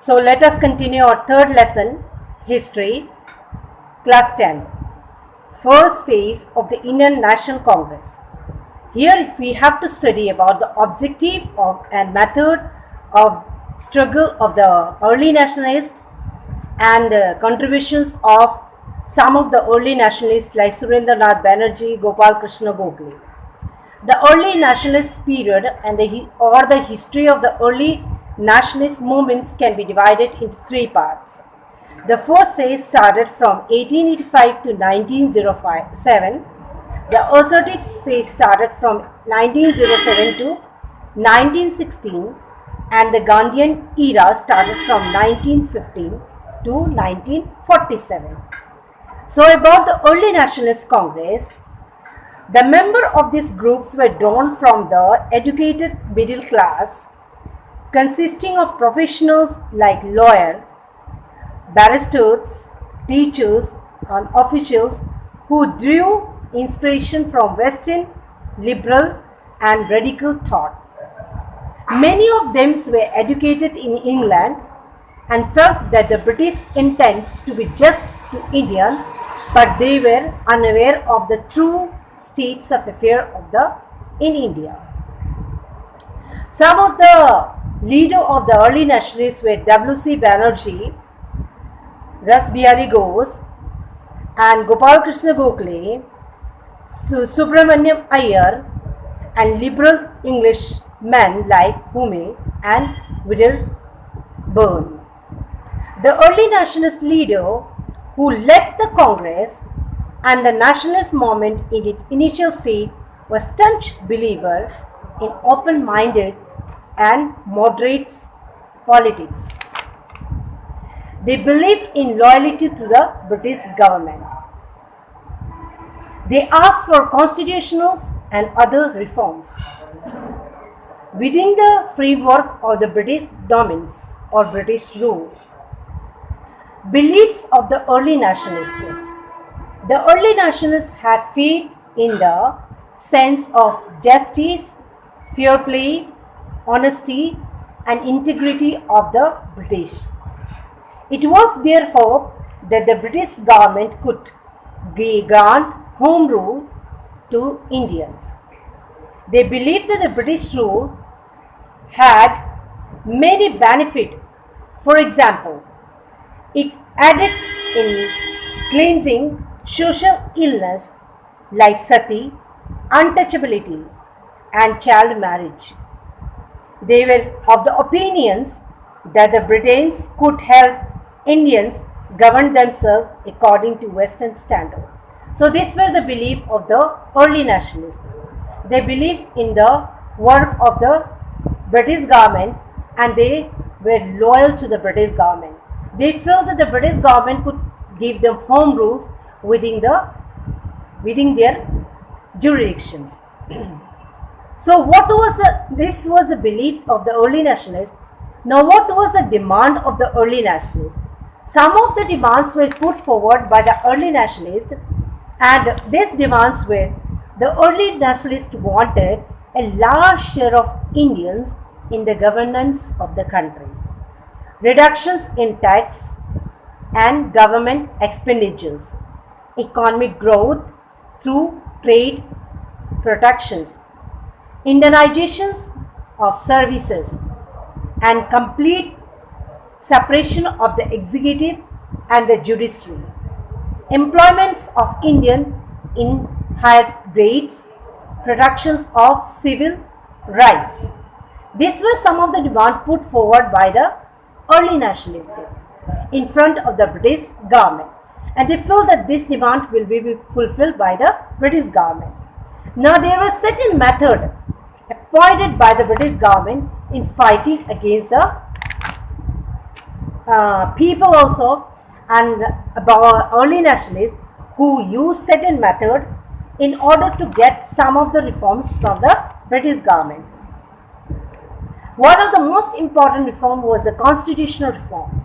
So let us continue our third lesson, History, Class 10. First phase of the Indian National Congress. Here we have to study about the objective of and method of struggle of the early nationalists and contributions of some of the early nationalists like Surendranath Banerjee, Gopal Krishna Gokhale. The early nationalist period and the history of the early nationalist movements can be divided into three parts. The first phase started from 1885 to 1907. The assertive phase started from 1907 to 1916, and the Gandhian era started from 1915 to 1947. So about the early nationalist congress, the members of these groups were drawn from the educated middle class, consisting of professionals like lawyers, barristers, teachers, and officials who drew inspiration from Western liberal and radical thought. Many of them were educated in England and felt that the British intends to be just to Indians, but they were unaware of the true states of affairs in India. Some of the leaders of the early nationalists were W.C. Banerjee, Ras Bihari Ghosh, and Gopal Krishna Gokhale, Subramaniam Iyer, and liberal English men like Hume and Wedderburn. The early nationalist leader who led the Congress and the nationalist movement in its initial stage was staunch believer in open-minded and moderate politics. They believed in loyalty to the British government. They asked for constitutional and other reforms. Within the framework of the British dominance or British rule, beliefs of the early nationalists. The early nationalists had faith in the sense of justice, fair play, honesty, and integrity of the British. It was their hope that the British government could grant home rule to Indians. They believed that the British rule had many benefits. For example, it aided in cleansing social illness like sati, untouchability, and child marriage. They were of the opinions that the Britons could help Indians govern themselves according to Western standards. So these were the belief of the early nationalists. They believed in the work of the British government and they were loyal to the British government. They felt that the British government could give them home rules within their jurisdictions. So this was the belief of the early nationalists. Now what was the demand of the early nationalists? Some of the demands were put forward by the early nationalists, and these demands were the early nationalists wanted a large share of Indians in the governance of the country, reductions in tax and government expenditures, economic growth through trade protections, Indianizations of services, and complete separation of the executive and the judiciary, employments of Indian in higher grades, protections of civil rights. These were some of the demands put forward by the early nationalists in front of the British government, and they feel that this demand will be fulfilled by the British government. Now there was certain method appointed by the British government in fighting against the people also, and about early nationalists who used certain method in order to get some of the reforms from the British government. One of the most important reform was the constitutional reforms.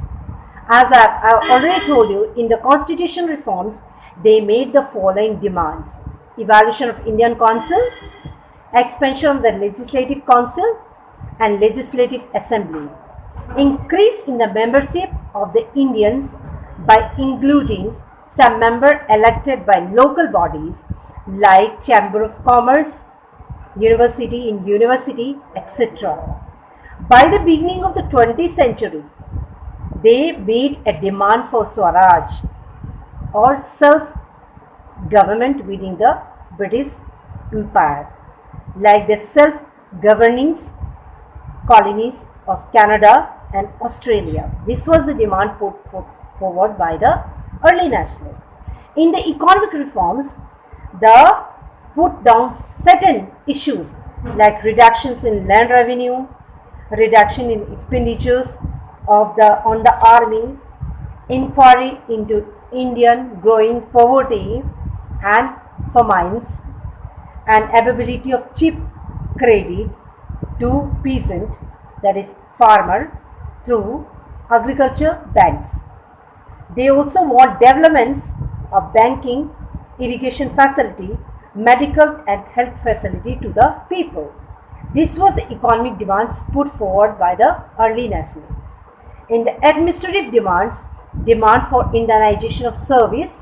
As I already told you, in the constitutional reforms, they made the following demands: evolution of Indian Council, expansion of the Legislative Council and Legislative Assembly, increase in the membership of the Indians by including some member elected by local bodies like Chamber of Commerce, university, etc. By the beginning of the 20th century, they made a demand for Swaraj or self-government within the British Empire, like the self-governing colonies of Canada and Australia. This was the demand put forward by the early nationalists. In the economic reforms, the put down certain issues like reductions in land revenue, reduction in expenditures on the army, inquiry into Indian growing poverty and famines, and availability of cheap credit to peasant, that is farmer, through agriculture banks. They also want developments of banking, irrigation facility, medical and health facility to the people. This was the economic demands put forward by the early nationalists. In the administrative demands, demand for Indianization of service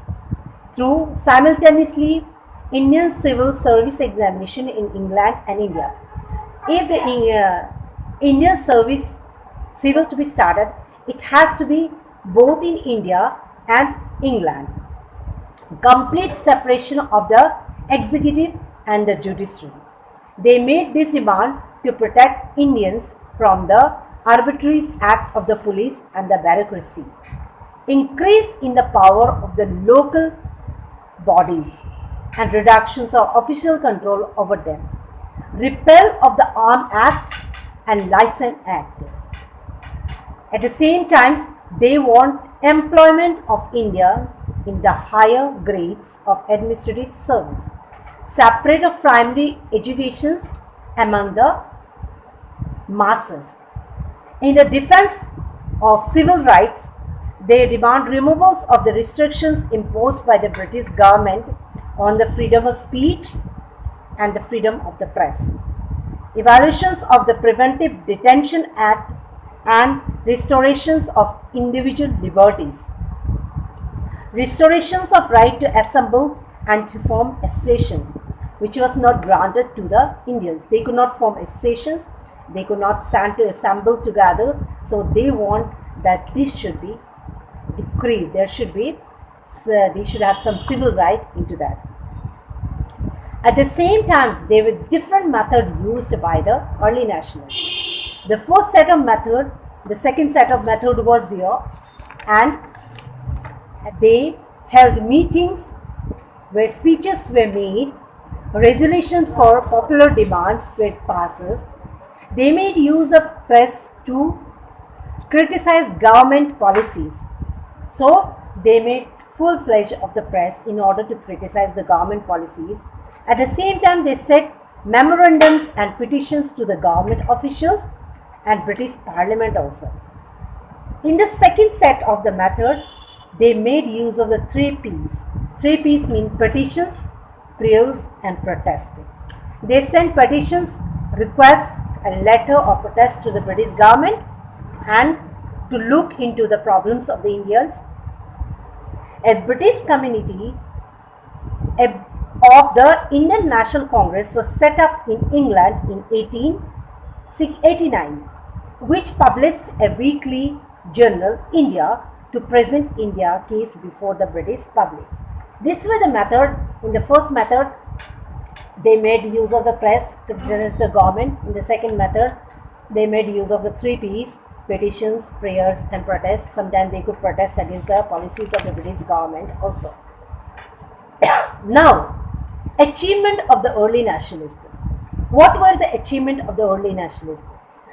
through simultaneously Indian civil service examination in England and India. If the Indian service civil to be started, it has to be both in India and England. Complete separation of the executive and the judiciary. They made this demand to protect Indians from the arbitrary act of the police and the bureaucracy. Increase in the power of the local bodies and reductions of official control over them. Repeal of the Arm Act and License Act. At the same time, they want employment of India in the higher grades of administrative service, separate of primary educations among the masses. In the defense of civil rights, they demand removals of the restrictions imposed by the British government on the freedom of speech and the freedom of the press. Evaluations of the Preventive Detention Act and restorations of individual liberties. Restorations of right to assemble and to form associations, which was not granted to the Indians. They could not form associations, they could not stand to assemble together, so they want that this should be decreased. There should be, they should have some civil right into that. At the same time, there were different methods used by the early nationalists. The first set of method, the second set of method was here, and they held meetings where speeches were made, resolutions for popular demands were passed. They made use of press to criticize government policies. So they made full-fledged of the press in order to criticize the government policies. At the same time, they sent memorandums and petitions to the government officials and British Parliament also. In the second set of the method, they made use of the 3 P's. 3 P's mean petitions, prayers and protest. They sent petitions, request a letter of protest to the British government and to look into the problems of the Indians. A British community of the Indian National Congress was set up in England in 1889, which published a weekly journal, India, to present India case before the British public. This was the method. In the first method, they made use of the press to criticize the government. In the second method, they made use of the 3 P's, petitions, prayers and protests. Sometimes they could protest against the policies of the British government also. Now, achievement of the early nationalists. What were the achievement of the early nationalists?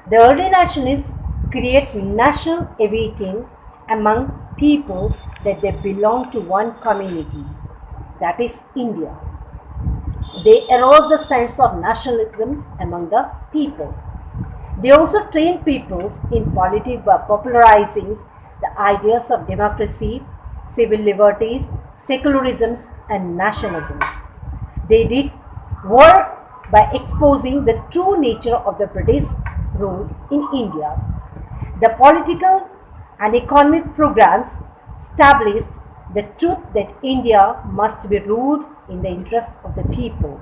The early nationalists create national awakening among people that they belong to one community, that is India. They arouse the sense of nationalism among the people. They also train people in politics by popularizing the ideas of democracy, civil liberties, secularism and nationalism. They did work by exposing the true nature of the British rule in India. The political and economic programs established the truth that India must be ruled in the interest of the people.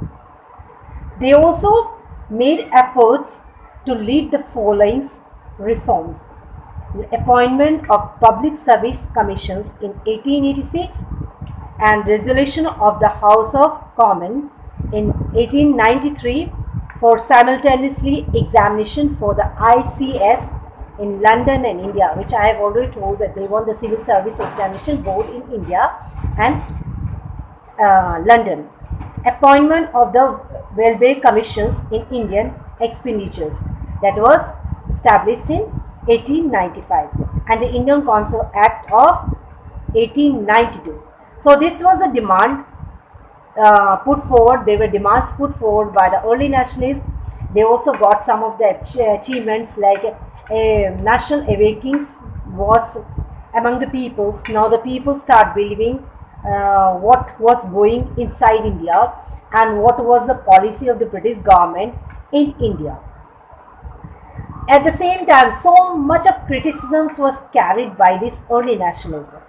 They also made efforts to lead the following reforms: the appointment of public service commissions in 1886 and resolution of the House of Commons in 1893 for simultaneously examination for the ICS in London and India, which I have already told that they want the Civil Service Examination Board in India and London. Appointment of the Welfare Commissions in Indian expenditures, that was established in 1895, and the Indian Council Act of 1892. So this was a demand put forward. They were demands put forward by the early nationalists. They also got some of the achievements, like a national awakening was among the peoples. Now the people start believing what was going inside India and what was the policy of the British government in India. At the same time, so much of criticisms was carried by this early nationalism.